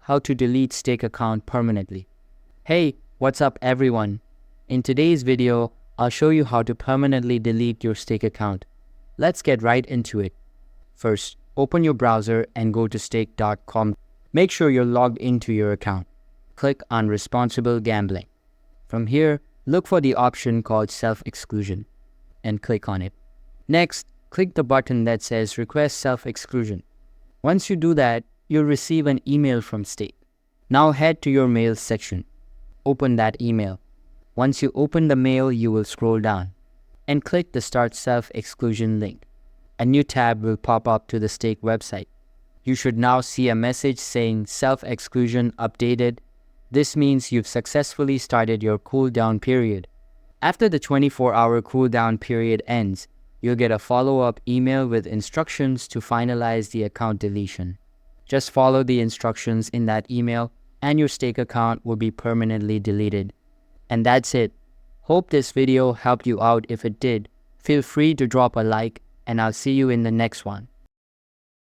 how to delete Stake account permanently. Hey, what's up everyone? In today's video, I'll show you how to permanently delete your Stake account. Let's get right into it. First, open your browser and go to stake.com. Make sure you're logged into your account. Click on Responsible Gambling. From here, look for the option called Self-Exclusion and click on it. Next, click the button that says Request Self-Exclusion. Once you do that, you'll receive an email from Stake. Now head to your mail section. Open that email. Once you open the mail, you will scroll down and click the Start Self-Exclusion link. A new tab will pop up to the Stake website. You should now see a message saying Self-Exclusion updated. This means you've successfully started your cooldown period. After the 24-hour cooldown period ends, you'll get a follow-up email with instructions to finalize the account deletion. Just follow the instructions in that email and your Stake account will be permanently deleted. And that's it. Hope this video helped you out. If it did, feel free to drop a like and I'll see you in the next one.